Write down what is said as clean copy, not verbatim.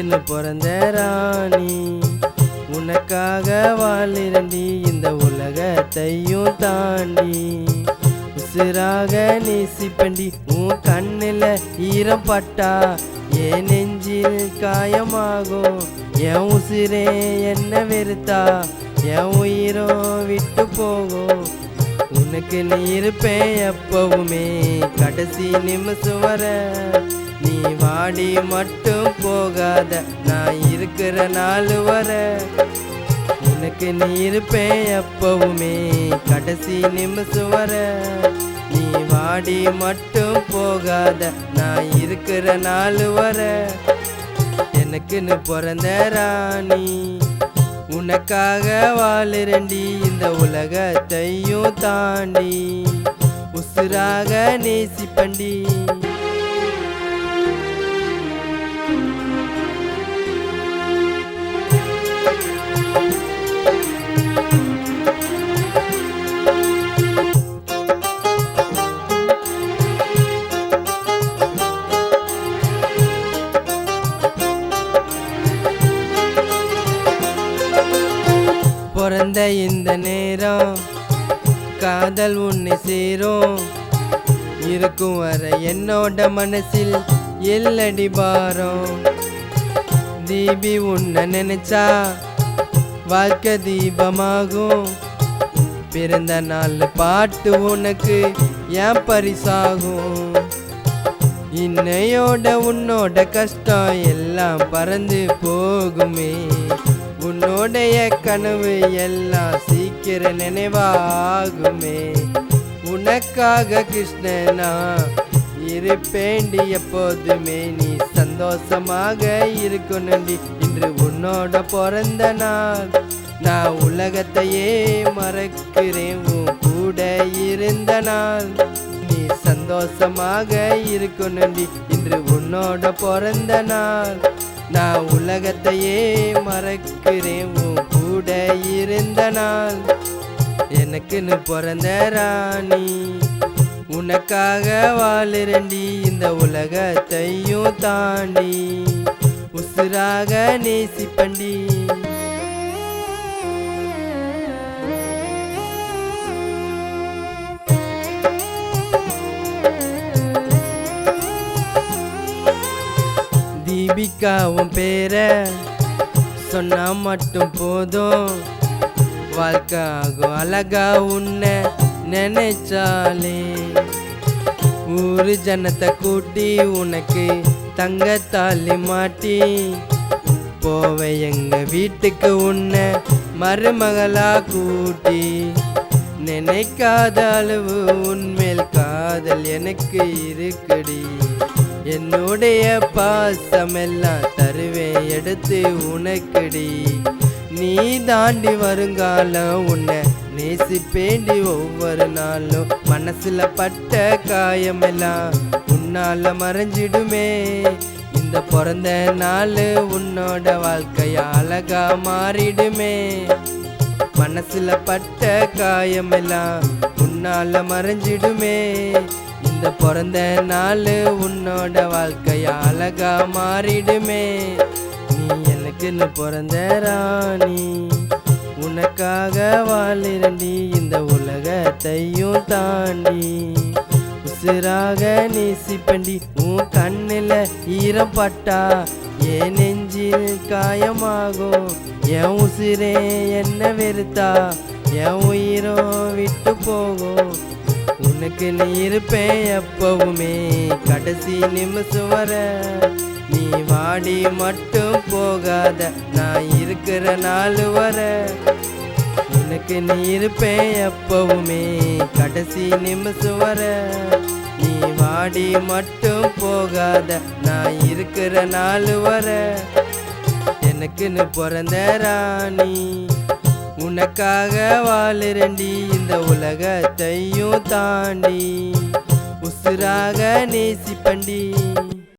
எனக்குன்னு பிறந்த ராணி, உனக்காக வாழிரண்டி இந்த உலகத்தையும் தாண்டி. உசுராக நேசிப்பண்டி உன் கண்ணில் ஈரம் பட்டா என் நெஞ்சில் காயமாகும். என் உசிரே என்ன வெறுத்தா என் உயிரோ விட்டு போகும். உனக்கு நீ இருப்பேன் எப்பவுமே கடைசி நிமிஷம் வர. நீ வாடி மட்டும் போகாத நான் இருக்கிற நாள் வர. உனக்கு நீ இருப்பேன் எப்பவுமே கடைசி நிமிஷம் வர. நீ வாடி மட்டும் போகாத நான் இருக்கிற நாள் வர. எனக்குன்னு பிறந்த ராணி, உனக்காக வாழிரண்டி இந்த உலகத்தையும் தாண்டி. உசுராக நேசிப்பண்டி. பிறந்த இந்த நேரம் காதல் உன்னை சேரும். இருக்கும் வர என்னோட மனசில் எல்லடி பாரம். தீபி உன்னை நினைச்சா வாழ்க்கை தீபமாகும். பிறந்த நாள் பாட்டு உனக்கு ஏன் பரிசாகும். இன்னையோட உன்னோட கஷ்டம் எல்லாம் பறந்து போகுமே. உன்னோடைய கனவு எல்லாம் சீக்கிர நினைவாகுமே. உனக்காக கிருஷ்ணனா இருப்பேண்டி எப்போதுமே. நீ சந்தோஷமாக இருக்கணுண்டி இன்று உன்னோட பிறந்த நாள். நான் உலகத்தையே மறக்கிறேன் உன் கூட இருந்த நாள். நீ சந்தோஷமாக இருக்கணுண்டி இன்று உன்னோட பிறந்த நாள். நான் உலகத்தையே மறக்கிறேன் உன் கூட இருந்த நாள். எனக்குன்னு பிறந்த ராணி, உனக்காக வாழிரண்டி இந்த உலகத்தையும் தாண்டி. உசுராக நேசிப்பண்டி. தீபிகாவும் பேர சொன்னா மட்டும் போதும். வாழ்க்கை ஆகும் அழகா உன்னை நினைச்சாலே. ஊரு ஜனத்தை கூட்டி உனக்கு தங்க தாலி மாட்டி போவே எங்க வீட்டுக்கு உன்னை மருமகளா கூட்டி. நினைக்காத அளவு உன்மேல் காதல் எனக்கு இருக்குடி. என்னுடைய பாசமெல்லாம் தருவேன் எடுத்து உனக்குடி. நீ தாண்டி வருங்காலம் உன்னை நேசிப்பேண்டி ஒவ்வொரு நாளும். மனசுல பட்ட காயமெல்லாம் உன்னால மறைஞ்சிடுமே. இந்த பிறந்த நாள் உன்னோட வாழ்க்கையா அழகா மாறிடுமே. மனசுல பட்ட காயமெல்லாம் உன்னால மறைஞ்சிடுமே. இந்த பிறந்த நாள் உன்னோட வாழ்க்கையா அழகா மாறிடுமே. நீ எனக்குன்னு பிறந்த ராணி, உனக்காக வாழிரண்டி இந்த உலகத்தையும் தாண்டி. உசுராக நேசிப்பண்டி உன் கண்ணில் ஈரம் பட்டா என் நெஞ்சில் காயமாகும். என் உசிரே என்ன வெறுத்தா என் உயிரோ விட்டு போகும். உனக்கு நீ இருப்பேன் எப்பவுமே கடைசி நிமிஷம் வர. நீ வாடி மட்டும் போகாத நான் இருக்கிற நாள் வர. உனக்கு நீ இருப்பேன் எப்பவுமே கடைசி நிமிஷம் வர. நீ வாடி மட்டும் போகாத நான் இருக்கிற நாள் வர. எனக்குன்னு பிறந்த ராணி, உனக்காக வாழிரண்டி இந்த உலகத்தையும் தாண்டி. உசுராக நேசிப்பண்டி.